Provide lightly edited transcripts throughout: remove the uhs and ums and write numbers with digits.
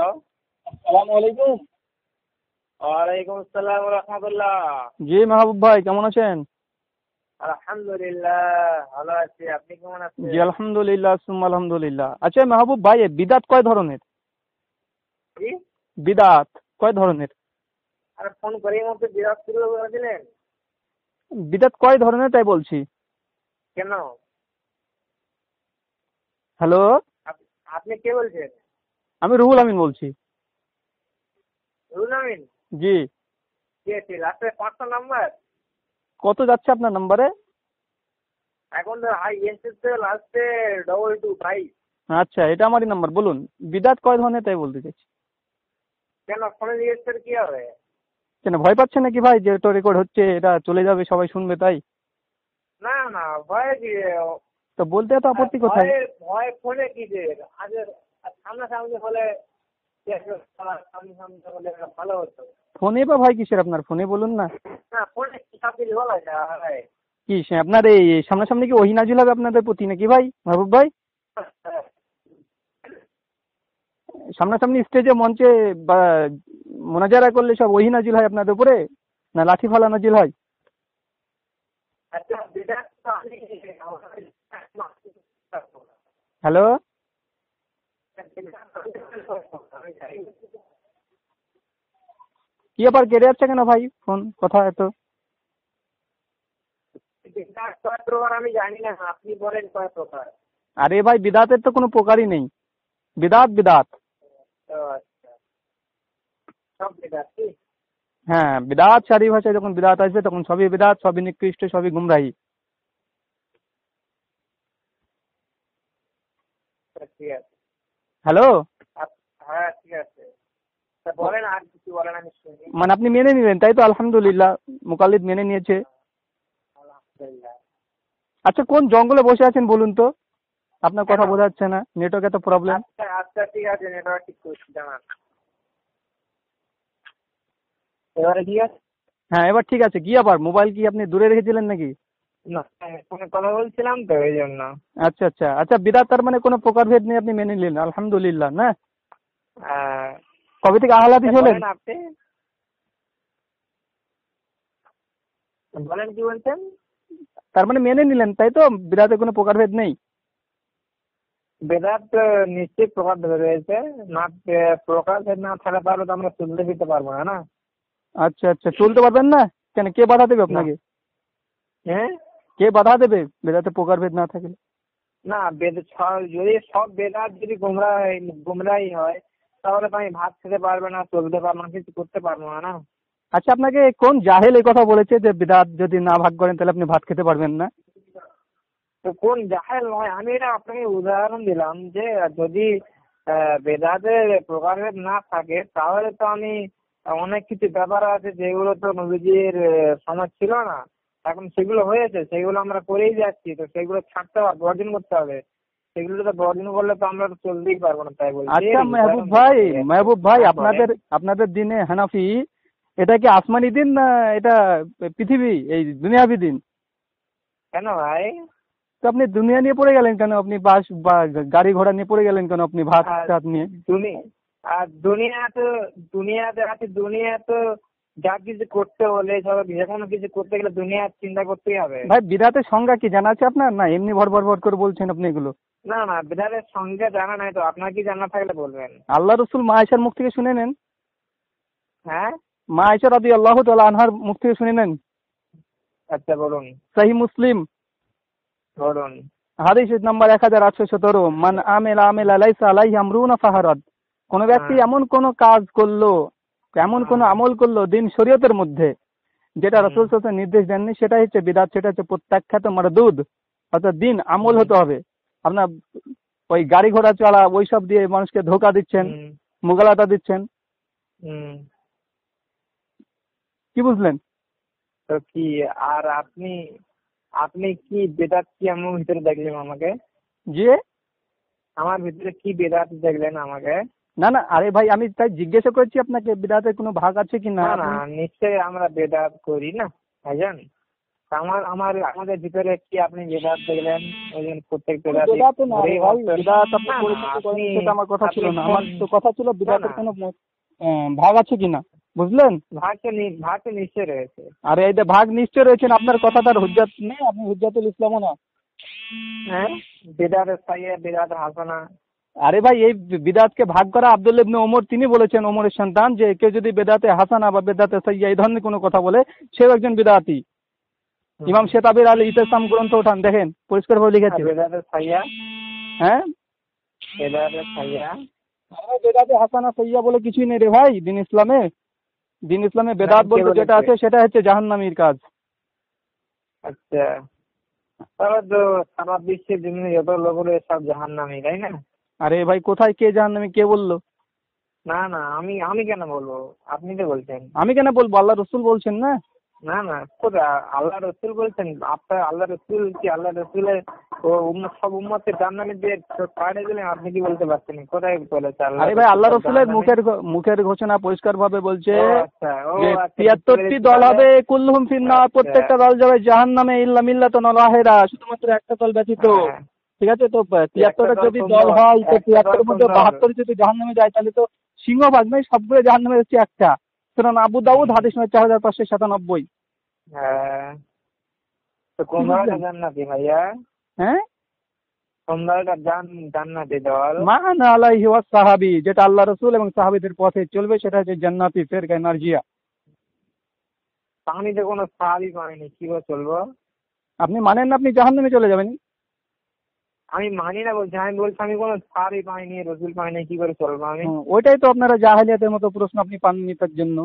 Hello, আসসালামু আলাইকুম। ওয়ালাইকুম আসসালাম রহমতুল্লাহ। জি মাহবুব ভাই, কেমন আছেন? আলহামদুলিল্লাহ, ভালো আছি। আপনি কেমন জি আছেন? আলহামদুলিল্লাহ, সুম্মা আলহামদুলিল্লাহ। আচ্ছা মাহবুব ভাই, বিদাত কয় ধরনের? জি, বিদাত কয় ধরনের? আর ফোন করেই মতো বিরাট শুরু করে দিলেন বিদাত কয় ধরনের তাই বলছি। কেন? হ্যালো, আপ- আপনি কে বলছেন? আমি রুহুল আমিন বলছি। রুল আমিন? জি। কে আছে লাস্টে 500 নাম্বার? কত যাচ্ছে আপনার নম্বরে? এখন তো হাই এসেছে লাস্টে 225। আচ্ছা, এটা আমারই নাম্বার, বলুন বিদাত কয় ধরনের তাই বলতে চাইছি। কেন ফোনে জিজ্ঞেস করে কি হবে? কেন ভয় পাচ্ছেন নাকি ভাই, যে এটা রেকর্ড হচ্ছে, এটা চলে যাবে, সবাই শুনবে তাই? না না, ভয় কি? তো বলতে এত আপত্তি কোথায়? ভয় ভয় ফোনে কি যে আগে সামনাসামনি হলে সামনাসামনি হলে ভালো হতো। ফোনে বা ভয় কিসের আপনার? ফোনে বলুন না। না, ফোনে কি সব কিছু বলা যায়? কি আপনার এই সামনাসামনি কি ওহী নাজিল হবে আপনাদের প্রতি নাকি ভাই, মাহবুব ভাই? সামনাসামনি স্টেজে মঞ্চে বা মোনাজারা করলে সব ওহী নাজিল হয় আপনাদের উপরে, না লাঠি ফালা নাজিল হয়? আচ্ছা, বিরাট তো আমি হ্যালো, কি ব্যাপার, কেটে যাচ্ছে কেন ভাই ফোন, কথা এত? বিরাট কয় প্রকার আমি জানি না, আপনি বলেন কয় প্রকার। আরে ভাই, বিদাতের তো কোনো প্রকারই নেই। বিদাত বিদাত। তো আচ্ছা, সব বিরাট কি? হ্যাঁ, বিদাত সারি ভাষায় যখন বিদাত আসবে তখন সবই বিদাত, সবই নিকৃষ্ট, সবই গুমরাহি। ঠিক আছে। হ্যালো, হ্যাঁ ঠিক আছে, তা বলেন আর কিছু বলেন, আমি শুনি। মানে আপনি মেনে নিলেন তাই তো? আলহামদুলিল্লাহ, মুকাল্লিদ মেনে নিয়েছে। আলহামদুলিল্লাহ। আচ্ছা, কোন জঙ্গলে বসে আছেন বলুন তো? আপনার কেন? কথা বোঝা যাচ্ছে না, নেটওয়ার্ক এত প্রবলেম। আচ্ছা আচ্ছা, ঠিক আছে, নেটওয়ার্ক ঠিক করছি, জানান। এবারে ঠিক আছে? হ্যাঁ এবার ঠিক আছে। কি আবার, মোবাইল কি আপনি দূরে রেখেছিলেন নাকি? না, ফোনে কথা বলছিলাম তো এই জন্য। আচ্ছা আচ্ছা আচ্ছা, বিদাত তার মানে কোনো প্রকারভেদ নেই, আপনি মেনে নিলেন, আলহামদুলিল্লাহ না? আহ, কবে থেকে আহলাদিস হলেন? বলেন আপনি, বলেন কি বলছেন? তার মানে মেনে নিলেন তাই তো, বিদাতে কোনো প্রকারভেদ নেই? বেদাত নিশ্চয়ই প্রকার ভেদ রয়েছে। না, প্রকার ভেদ না থাকা তাহলে তো আমরা চলতে ফিরতে পারবো না, না? আচ্ছা আচ্ছা, চলতে পারবেন না কেন? কে বাধা দেবে না। আপনাকে? হ্যাঁ, কে বাধা দেবে বেদাতে প্রকারভেদ না থাকলে? না, যদি সব বেদাত যদি গুমরাই হয়, তাহলে তো আমি ভাত খেতে পারবো না, চলতে পারবো না, কিছু করতে পারবো না, না? আচ্ছা, আপনাকে কোন জাহেল এই কথা বলেছে যে বিদাত যদি না ভাগ করেন তাহলে আপনি ভাত খেতে পারবেন না? তো কোন জাহেল নয়, আমি এটা আপনাকে উদাহরণ দিলাম যে যদি বেদাতের প্রকারভেদ না থাকে তাহলে তো আমি অনেক কিছু ব্যাপার আছে যেগুলো তো নবীজির সমাজ ছিল না, এখন সেগুলো হয়েছে, সেগুলো আমরা করেই যাচ্ছি, তো সেগুলো ছাড়তে হবে, বর্জন করতে হবে। সেগুলো তো বর্জন করলে তো আমরা তো চলতেই পারবো না, তাই বলছি। আচ্ছা উদাহরণ মেহবুব ভাই, হ্যাঁ, বলেন। আপনাদের আপনাদের দিনে হানাফি, এটা কি আসমানি দিন না এটা পৃথিবী এই দুনিয়াবি দিন? কেন ভাই? তো আপনি দুনিয়া নিয়ে পড়ে গেলেন কেন? আপনি বাস বা গাড়ি ঘোড়া নিয়ে পড়ে গেলেন কেন? আপনি ভাত আর টাত নিয়ে? দুনিয়া আর দুনিয়াতে আছে, দুনিয়া তো যা কিছু করতে হলে, সব যে কোনো কিছু করতে গেলে দুনিয়ার চিন্তা করতেই হবে। ভাই বিদাতের সংজ্ঞা কি জানা আছে আপনার, না এমনি ভর ভর ভর করে বলছেন আপনি এগুলো? না না, বিড়ালের সঙ্গে জানা নাই তো, আপনার কি জানা থাকলে বলবেন। আল্লাহ রসুল মা আয়েশার মুখ থেকে শুনে নেন। হ্যাঁ, মা আয়েশা রাদিয়াল্লাহু তাআলা আনহার মুখ থেকে শুনে নেন। আচ্ছা বলুন, সহিহ মুসলিম বলুন। হাদিস নাম্বার 1817, মান আমিলা আমিলা লাইসা আলাইহি আমরুনা ফাহারাদ। কোন ব্যক্তি হ্যাঁ, এমন কোন কাজ করলো, এমন কোন হ্যাঁ, আমল করলো দিন শরীয়তের মধ্যে যেটা রাসূল হুম, সাল্লাল্লাহু আলাইহি ওয়াসাল্লাম নির্দেশ দেননি, সেটা হচ্ছে বিদআত, সেটা হচ্ছে প্রত্যাখ্যাত মারদুদ। অর্থাৎ দিন আমল হুম, হতে হবে। আপনার ওই গাড়ি ঘোড়া চলা ওইসব দিয়ে মানুষকে ধোকা দিচ্ছেন, হুম, মুগালাতা দিচ্ছেন। হুম। কি বুঝলেন? তো কি, আর আপনি আপনি কি বেদাত কি আমার ভিতরে দেখলেন আমাকে? যে আমার ভিতরে কি বেদাত দেখলেন আমাকে? না না, আরে ভাই আমি তাই জিজ্ঞাসা করছি আপনাকে, বিদআতের কোনো ভাগ আছে কি না না না, আপনি? নিশ্চয়ই আমরা বেদাত করি না ভাইজান। আমাদের ভিতরে কি আপনি বেদাত দেখলেন? ওই জন্য প্রত্যেক বিদাত না রে ভাই, বিদাত আপনি পরিচিত করেন, সেটা আমার কথা ছিল না। আমার তো কথা ছিল বিদাতের কোনো ভাগ আছে কিনা, বুঝলেন? ভাগ নিশ্চয় রয়েছে। আরে এই যে ভাগ নিশ্চয় রয়েছেন, আপনার কথাটার হুজ্জাত নেই, আপনি হুজ্জাতুল ইসলামও না। হ্যাঁ, বেদাতের সাইয়া বেদাতের হাসানা। আরে ভাই, এই বিদাতকে ভাগ করা আব্দুল্লাহ ইবনে ওমর তিনি বলেছেন, ওমরের সন্তান, যে কেউ যদি বেদাতে হাসানা বা বেদাতে সাইয়া এই ধরনের কোনো কথা বলে সেও একজন বিদাতি। ইমাম শেতাবির আলী ইতিসাম গ্রন্থ ওঠান, দেখেন পরিষ্কারভাবে লিখেছে। বেদাতের সাইয়া, হ্যাঁ, বেদাতের সাইয়া। বেদাতে হাসানা সাইয়া বলে কিছুই নেই রে ভাই দিন ইসলামে বেদাত বলতে যেটা আছে সেটা হচ্ছে জাহান্নামীর কাজ। আচ্ছা, তাহলে তো সারা বিশ্বের জন্য যত লোক রয়েছে সব জাহান্নামী, তাই না? আরে ভাই, কোথায় কে জাহান্নামী, কে বললো? না না, আমি কেন বলবো? আপনি তো বলছেন। আমি কেন বলবো? আল্লাহ রসুল বলছেন না। না না, কোথায় আল্লাহ রসুল বলছেন? আপনার আল্লাহ রসুল কি আল্লাহ রসুলের সব উম্মতের জান্নাতে দিয়ে পাঠিয়ে দিলেন, আপনি কি বলতে পারছেন? কোথায় বলেছে? আরে ভাই, আল্লাহ রসুলের মুখের ঘোষণা পরিষ্কার ভাবে বলছে যে ৭৩টি দল হবে, কুল্লুহুম ফিন্নার, প্রত্যেকটা দল যাবে জাহান্নামে ইল্লা মিল্লাতুন ওয়াহিদা, শুধুমাত্র একটা দল ব্যতীত। ঠিক আছে, তো ৭৩টা যদি দল হয় তো ৭৩-এর মধ্যে ৭২ যদি জাহান্নামে যায় তাহলে তো সিংহভাগ নয়, সবগুলো জাহান্নামে হচ্ছে একটা। সুনান আবু দাউদ হাদিস নম্বর ৪৫৯৭। হ্যাঁ, তো কোন দলটা জান্নাতি ভাইয়া? হ্যাঁ, কোন দলটা জান্নাতি দল? মান আলাইহি ওয়াস সাহাবী, যেটা আল্লাহ রাসূল এবং সাহাবীদের পথে চলবে সেটা হচ্ছে জান্নাতি ফিরকা নারজিয়া। আমি তো কোনো সাহাবী পাইনি, কিভাবে চলবো? আপনি মানেন না, আপনি জাহান্নামে চলে যাবেন। আমি মানি না বলছি, আমি বলছি আমি কোনো সাহাবী পাইনি, রসুল পাইনি, কি করে চলবো আমি? ওইটাই তো আপনারা জাহেলিয়াতের মতো প্রশ্ন আপনি পাননি তার জন্য।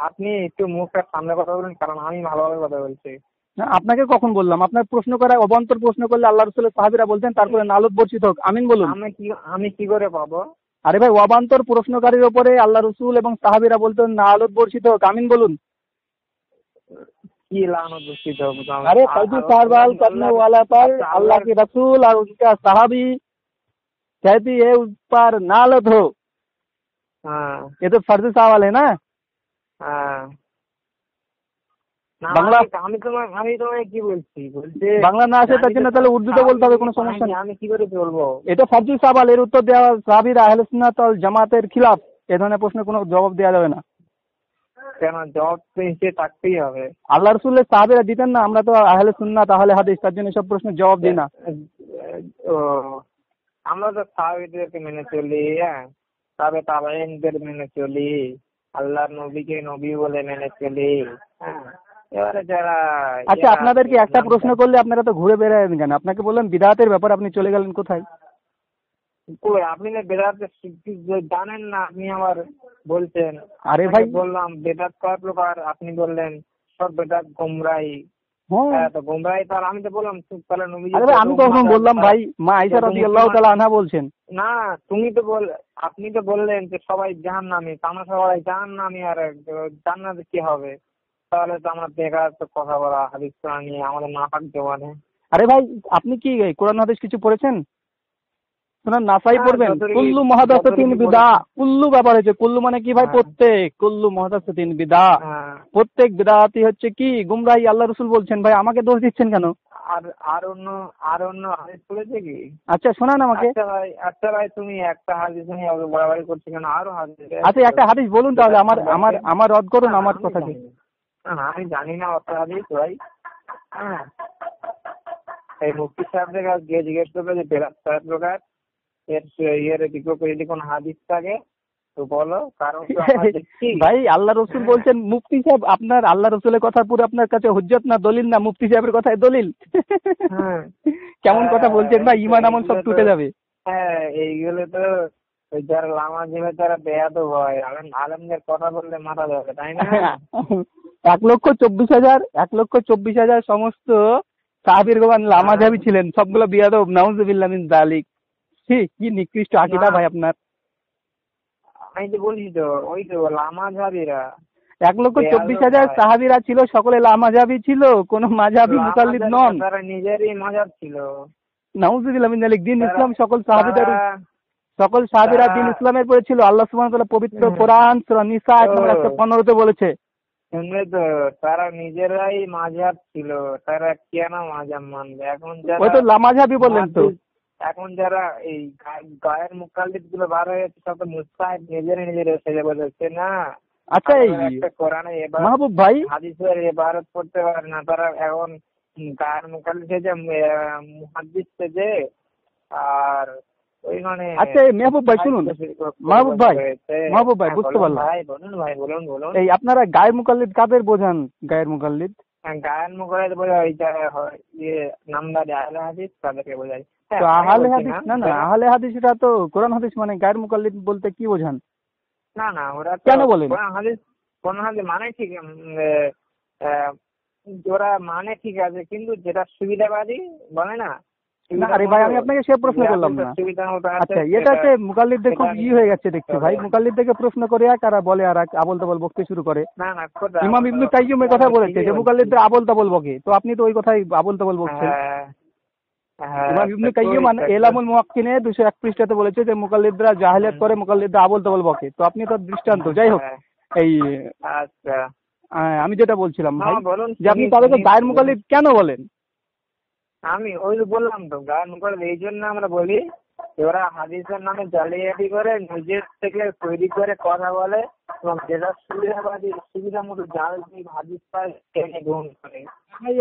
আপনি একটু মুখটা সামনে কথা বলুন, কারণ আমি ভালোভাবে কথা বলছি। না, আপনাকে কখন বললাম? আপনার প্রশ্ন করায় অবান্তর প্রশ্ন করলে আল্লাহ রাসূলের সাহাবীরা বলতেন তারপরে নালত বর্ষিত হোক, আমিন বলুন। আমি কি করে পাবো? আরে ভাই, অবান্তর প্রশ্নকারীর উপরে আল্লাহ রাসূল এবং সাহাবীরা বলতেন নালত বর্ষিত হোক, আমিন বলুন। কি লানত বর্ষিত হোক? अरे फर्जी कारोबार करने वाला पर अल्लाह के रसूल और उसका सहाबी कहती है उस पर नालत हो। ये तो फर्जी सवाल है ना। বাংলা আমি তোমায় কি বলছি বাংলা না আসে তার জন্য তাহলে উর্দুতে বলতে হবে, কোনো সমস্যা নেই। আমি কি করে বলবো? এটা ফার্জি সওয়াল, এর উত্তর দেওয়া সাহাবীরা আহলে সুন্নাত ওয়াল জামাতের খিলাফ, এ ধরনের প্রশ্নের কোনো জবাব দেওয়া যাবে না। কেন? জবাব তো হিসেবে থাকতেই হবে। আল্লাহ রাসূলের সাহাবীরা দিতেন না, আমরা তো আহলে সুন্নাত আহলে হাদিস, তার জন্য সব প্রশ্নের জবাব দিই না। আমরা তো সাহাবীদেরকে মেনে চলি, তবে তাবেঈনদের মেনে চলি, আল্লাহর নবীকে নবী বলে মেনে চলি। এবারে যারা আচ্ছা, আপনাদেরকে একটা প্রশ্ন করলে আপনারা তো ঘুরে বেড়াবেন কেন? আপনাকে বললাম বিদআতের ব্যাপারে, আপনি চলে গেলেন কোথায়? আপনি না বেদাতের জানেন না, আপনি আবার বলছেন। আরে ভাই, বললাম বেদাত কয় প্রকার, আপনি বললেন সব বেদাত গোমরাহি। তো গোমরাহি, তাহলে আমি তো বললাম তাহলে নবী। আরে ভাই, আমি কখন বললাম ভাই? মা আয়েশা রাদিয়াল্লাহু তাআলা আনহা বলছেন। না, আপনি তো বললেন যে সবাই জাহান্নামী, আমরা সবাই জাহান্নামী, আর জান্নাতে কি হবে? তাহলে তো আমার বেকার তো কথা বলা হাদিস কোরআন নিয়ে আমাদের নাপাক জবানে। আরে ভাই, আপনি কি কোরআন হাদিস কিছু পড়েছেন? শুনুন, নাসাই পড়বেন, কুল্লু মুহাদাসাতিন বিদআ। কুল্লু ব্যাপার হচ্ছে, কুল্লু মানে কি ভাই? প্রত্যেক। কুল্লু মুহাদাসাতিন বিদআ, প্রত্যেক বিদআতই হচ্ছে কি? গুমরাহি। আল্লাহ রাসূল বলছেন। ভাই আমাকে দোষ দিচ্ছেন কেন? আর অন্য হাদিস পড়েছে কি? আচ্ছা শোনান আমাকে। আচ্ছা ভাই, তুমি একটা হাদিস নিয়ে বাড়াবাড়ি করছো কেন? আরো হাদিস। আচ্ছা, একটা হাদিস বলুন তাহলে, আমার রদ করুন আমার কথাকে। আমি জানি না অত হাদিস ভাই। এই মুফতি সাহেবদের কাছে গিয়ে জিজ্ঞেস করবে যে বেদাত কয় প্রকার, এর বিকল্প যদি কোনো হাদিস থাকে তো বলো, কারণ ভাই আল্লাহ রসুল বলছেন। মুফতি সাহেব, আপনার আল্লাহ রসুলের কথা পুরো আপনার কাছে হুজ্জত না দলিল না? মুফতি সাহেবের কথায় দলিল। কেমন কথা বলছেন ভাই? ঈমান আমল সব টুটে যাবে। হ্যাঁ, এইগুলো তো যারা লামা যাবে তারা বেয়াদব হয়, আলেমদের কথা বললে মারা যাবে, তাই না? ১,২৪,০০০ সমস্ত সাহাবীর গোবান লামাযাবী ছিলেন, সবগুলো বিয়াদব। নাউযুবিল্লাহ মিন যালিক। কি নিকৃষ্ট আকীদা ভাই আপনার। আমি তো বলি তো, ওই তো লামাযাবীরা ১,২৪,০০০ সাহাবীরা ছিল, সকলে লামাযাবী ছিল, কোন মাযহাবী মুকাল্লিদ নন। তারা নিজেরই মাযহাব ছিল। নাউযুবিল্লাহ মিন যালিক। দিন ইসলাম সকল সাহাবীরা দিন ইসলামের পরে ছিল। আল্লাহ সুবহানাহু ওয়া তাআলা পবিত্র কোরআন সূরা নিসা ১১৫ বলেছে শুনলে তো, তারা নিজেরাই মাঝহাব ছিল, তারা কেন মাঝহাব মানবে? এখন ওই তো লামাঝাবি বললেন তো। এখন যারা এই গায়ের মুকাল্লিদ গুলো বার হয়েছে সব তো মুস্তাহিদ নিজেরা সেজে বলেছে না। আচ্ছা এই কোরআনে মাহবুব ভাই হাদিসের ইবারত করতে পারে না, তারা এখন গায়ের মুকাল্লিদ সেজে মুহাদ্দিস সেজে আর ওই মানে। আচ্ছা এই মেহবুব ভাই শুনুন, মাহবুব ভাই বুঝতে পারলাম। ভাই বলুন, ভাই বলুন। এই আপনারা গায়ের মুকাল্লিদ কাদের বোঝান? গায়ের মুকাল্লিদ গায়ের মুকাল্লিদ বোঝায় ওই নামদারি আহলে হাদিস তাদেরকে বোঝায়। তো আহলে হাদিস না, আহলে হাদিস এটা তো কোরআন হাদিস, মানে গায়ের মুকাল্লিদ বলতে কি বোঝান? না ওরা কেন বলেন? কোরআন হাদিস মানে ঠিক, ওরা মানে ঠিক আছে, কিন্তু যেটা সুবিধাবাদী বলে না। আরে ভাই আমি আপনাকে সে প্রশ্ন করলাম না। আচ্ছা এটাতে মুকাল্লিদদের খুব হয়ে গেছে দেখছি ভাই, মুকাল্লিদদেরকে প্রশ্ন করে এক আর বলে আর এক আবল তাবল বকতে শুরু করে। ইমাম ইবনে কাইয়্যিম এই কথা বলেছে যে মুকাল্লিদদের আবল তাবল বকে, তো আপনি তো ওই কথাই আবল তাবল বকছেন। ইমাম ইবনে কাইয়্যিম এলামুল মুওয়াক্কিনে 201 পৃষ্ঠাতে বলেছে যে মুকাল্লিদরা জাহেলিয়াত করে, মুকাল্লিদরা আবল তাবল বকে। তো আপনি তো দৃষ্টান্ত। যাই হোক, এই আচ্ছা আমি যেটা বলছিলাম ভাই যে আপনি তাদেরকে গায়ের মুকাল্লিদ কেন বলেন? আমি ওই বললাম তো, গায়ের মুকাল্লিদ এই জন্য আমরা বলি, ওরা হাদিসের নামে জালিয়াতি করে, নিজের থেকে তৈরি করে কথা বলে এবং যেটা সুবিধাবাদী সুবিধা মতো জাল হাদিস পায় সেটাকে গ্রহণ করে।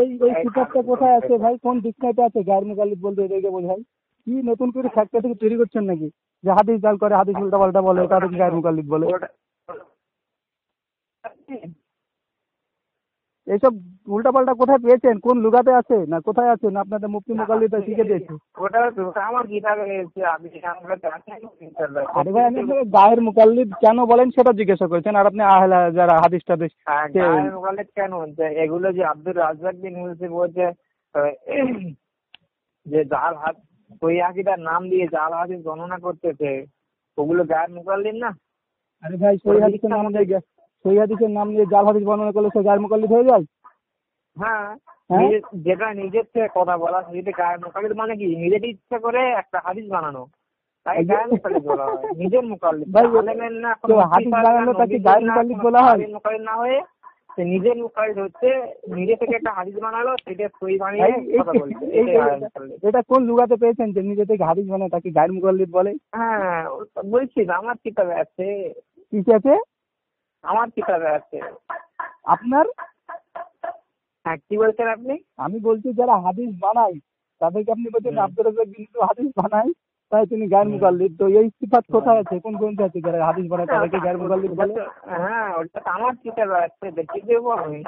এই কিতাবটা কোথায় আছে ভাই? কোন ডিকশনারিতে আছে গায়ের মুকাল্লিদ বলতে? এটাকে বোঝাই কি নতুন করে ফ্যাক্টরি থেকে তৈরি করছেন নাকি যে হাদিস জাল করে, হাদিস উল্টা পাল্টা বলে, তাদেরকে গায়ের মুকাল্লিদ বলে? এইসব উল্টা পাল্টা কোথায় পেয়েছেন? কোন লুগাতে আছে না কোথায় আছে? না আপনাদের মুফতি মুকাল্লিদ শিখে দিয়েছে? আমার কিতাবে আরে ভাই আমি গায়ের মুকাল্লিদ কেন বলেন সেটা জিজ্ঞাসা করেছেন, আর আপনি আহলা যারা হাদিস টাদিস গায়ের মুকাল্লিদ কেন এগুলো যে আব্দুর রাজ্জাক বিন ইউসুফ বলছে যে জাল হাদিস, ওই আকীদার নাম দিয়ে জাল হাদিস গণনা করতেছে, ওগুলো গায়ের মুকাল্লিদ না? আরে ভাই সহি হাদিসের নাম দিয়ে জাল হাদিস বর্ণনা করলে সে গায়ের মুকাল্লিদ হয়ে যায়? হ্যাঁ, যেটা নিজের থেকে কথা বলা সেটা গায়ের মুকাল্লিদ মানে কি? নিজের ইচ্ছা করে একটা হাদিস বানানো, তাই গায়ের মুকাল্লিদ বলা হয়। নিজের মুকাল্লিদ না, হাদিস বানানো তাকে গায়ের মুকাল্লিদ বলা হয়? মুকাল্লিদ না হয়ে নিজের মুকাল্লিদ হচ্ছে নিজে থেকে একটা হাদিস বানালো, সেটা সহি বানিয়ে কথা বলছে। এটা কোন লুগাতে পেয়েছেন যে নিজে থেকে হাদিস বানায় তাকে গায়ের মুকাল্লিদ বলে? হ্যাঁ বলছি, আমার কিতাবে আছে। কি আছে? আমার কিতাবে আছে। আপনার? হ্যাঁ, কি বলছেন আপনি? আমি বলছি যারা হাদিস বানায় তাদেরকে আপনি বলছেন আব্দুর রাজ্জাক বিন ইউসুফ হাদিস বানায় তাই তিনি গায়ের মুকাল্লিদ। তো এই সিফাত কোথায় আছে? কোন গ্রন্থে আছে যারা হাদিস বানায় তাদেরকে গায়ের মুকাল্লিদ বলে? হ্যাঁ ওটা তো আমার কিতাবে আছে, দেখিয়ে দেবো আমি।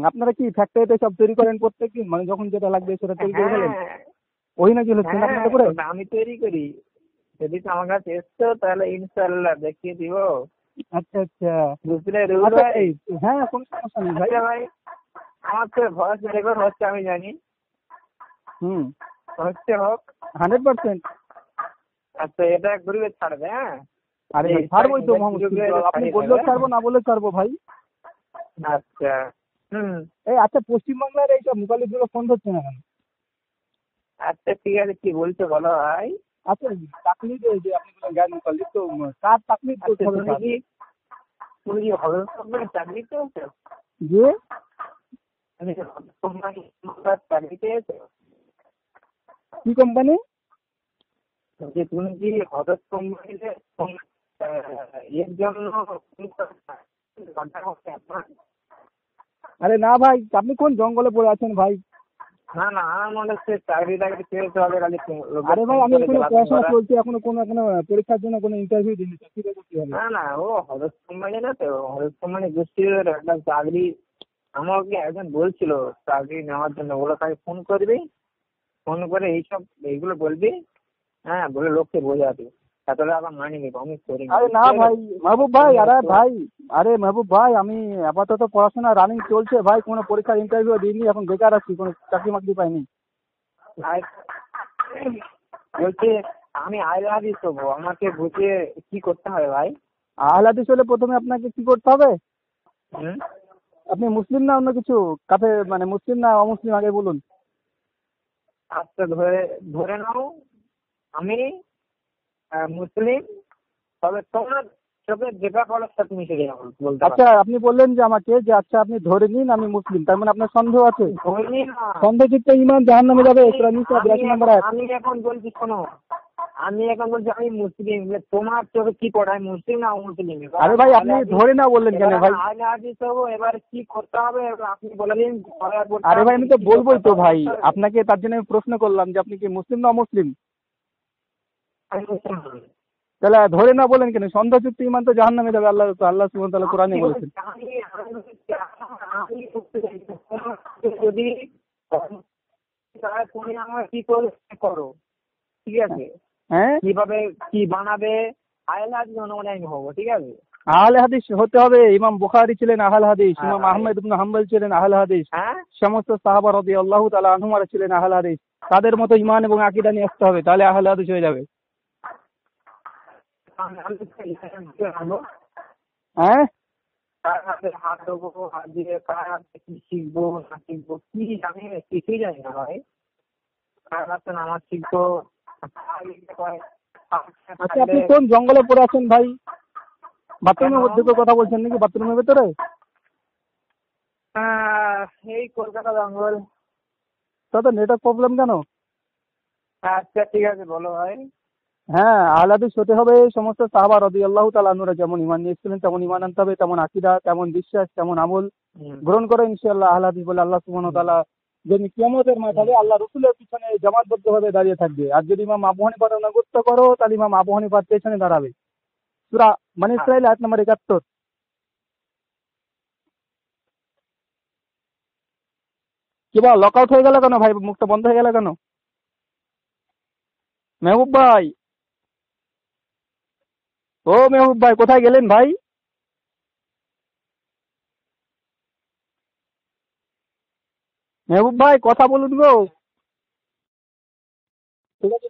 আপনারা কি ফ্যাক্টরিতে সব তৈরি করেন প্রত্যেকদিন, মানে যখন যেটা লাগবে সেটা তৈরি করে ফেলেন? ওই নাকি হচ্ছেন আপনাদের করে? আমি তৈরি করি, যদি আমার কাছে এসছো তাহলে ইনশাআল্লাহ দেখিয়ে দিব। আচ্ছা আচ্ছা বুঝলে? হ্যাঁ কোনো সমস্যা নেই ভাই। ভাই আমার তো ভয়েস রেকর্ড হচ্ছে, আমি জানি। হচ্ছে, হোক 100%। আচ্ছা এটা গ্রুপে ছাড়বে? হ্যাঁ আরে ভাই ছাড়বোই তো, আপনি বললেও ছাড়বো না বললেও ছাড়বো ভাই। আচ্ছা এই আচ্ছা পশ্চিমবাংলার এইসব মুকাল্লিদ গুলো ফোন ধরছে না কেন? আচ্ছা ঠিক আছে, কি বলছো বলো ভাই। আচ্ছা তাকলিদ যে আপনি বলেন গায়ের মুকাল্লিদ, তো কার তাকলিদ করতে হবে? তুমি কি হজরত কোম্পানি চাকরি পেয়েছো? যে তুমি কি হজরত কোম্পানি চাকরি পেয়েছো? কি কোম্পানি? যে তুমি কি হজরত কোম্পানিতে এর জন্য? আরে না ভাই, আপনি কোন জঙ্গলে পড়ে আছেন ভাই? না আমার মনে হচ্ছে চাকরি পেয়েতে হবে খালি। আরে ভাই আমি এখনো পড়াশোনা চলছে, এখনো পরীক্ষার জন্য কোনো ইন্টারভিউ দিইনি। না ও হজরত কোম্পানি না তো, হজরত কোম্পানি গোষ্ঠীর একটা চাকরি আমাকে একজন বলছিল চাকরি নেওয়ার জন্য। ওগুলো তাকে ফোন করবি, ফোন করে এইগুলো বলবি, হ্যাঁ বলে লোককে বোঝাবি, তাহলে আবার মানি নিব। আমি করি। আরে না ভাই মাহবুব ভাই, আরে মাহবুব ভাই আমি আপাতত পড়াশোনা রানিং চলছে ভাই, কোনো পরীক্ষার ইন্টারভিউ দিইনি, এখন বেকার আছি, কোনো চাকরি মাকরি পাইনি। বলছি আমি আহলে হাদিস হবো, আমাকে বুঝিয়ে কি করতে হবে ভাই? আহলে হাদিস হলে প্রথমে আপনাকে কি করতে হবে? আপনি মুসলিম না অন্য কিছু? কাফের মানে মুসলিম না অমুসলিম আগে বলুন। আচ্ছা ধরে নাও আমি মুসলিম, তবে তোমার তোকে যেটা বলো তা তুমি সেটা বলতে আচ্ছা আপনি বললেন যে আমাকে যে আচ্ছা আপনি ধরে নিন আমি মুসলিম, তার মানে আপনার সন্দেহ আছে? সন্দেহযুক্ত ঈমান জাহান্নামে যাবে। সূরা নিসা 82 নম্বর আয়াত। আমি এখন বলছি শোনো, আমি এখন বলছি আমি মুসলিম, তোমার চোখে কি পড়ে আমি মুসলিম না অমুসলিম? আরে ভাই আপনি ধরে না বললেন কেন ভাই? আগে হাদিস হবো, এবার কি করতে হবে আপনি বলে দিন। আরে ভাই আমি তো বলবোই তো ভাই, আপনাকে তার জন্য আমি প্রশ্ন করলাম যে আপনি কি মুসলিম না অমুসলিম? তাহলে ধরে না বলেন কেন? সন্দেহযুক্ত ঈমান তো জাহান্নামে যাবে, আল্লাহ সুবহানাহু ওয়া তাআলা কোরআনে বলেছেন। যদি তুমি আমার কি করো, ঠিক আছে? হ্যাঁ কিভাবে কি বানাবে আহলে হাদিস অনুযায়ী আমি হবো, ঠিক আছে? আহলে হাদিস হতে হবে। ইমাম বুখারী ছিলেন আহলে হাদিস, ইমাম আহমদ ইবনে হাম্বল ছিলেন আহলে হাদিস, সমস্ত সাহাবা রাদিয়াল্লাহু তাআলা আনহুমারা ছিলেন আহলে হাদিস। তাদের মতো ঈমান এবং আকীদা নিয়ে আসতে হবে, তাহলে আহলে হাদিস হয়ে যাবে। হ্যাঁ হাত দেবো, হাত দিয়ে কার হাতে কি শিখবো না শিখবো কি আমি কিছুই জানি না ভাই। কার হাতে নামাজ শিখবো। আচ্ছা আপনি কোন জঙ্গলে পড়ে আছেন ভাই? বাথরুমের মধ্যে কথা বলছেন নাকি? বাথরুমের ভেতরে? এই কলকাতা জঙ্গল। তাতে নেটওয়ার্ক প্রবলেম কেন? আচ্ছা ঠিক আছে বলো ভাই। হ্যাঁ আহলে হাদিস হতে হবে। সমস্ত সাহাবা রাদিয়াল্লাহু তাআলা আনহুরা যেমন ঈমান নিয়ে এসেছিলেন তেমন ঈমান আনতে হবে, তেমন আকীদা, তেমন বিশ্বাস, তেমন আমল গ্রহণ করে ইনশাআল্লাহ আহলে হাদিস বলে আল্লাহ সুবহানাহু ওয়া তাআলা যদি কিয়ামতের মাঠে আল্লাহ রাসূলের পিছনে জামাতবদ্ধভাবে দাঁড়িয়ে থাকবে। আর যদি ইমাম আবু হানিফার অনুগত্য করো তাহলে ইমাম আবু হানিফার পেছনে দাঁড়াবে। সূরা বনী ইসরাঈল আয়াত নম্বর ৭১। কি বল লক আউট হয়ে গেল কেন ভাই? মুখটা বন্ধ হয়ে গেল কেন? মেহবুব ভাই, ও মেহবুব ভাই কোথায় গেলেন ভাই? মেহবুব ভাই কথা বলুন গো। ঠিক আছে।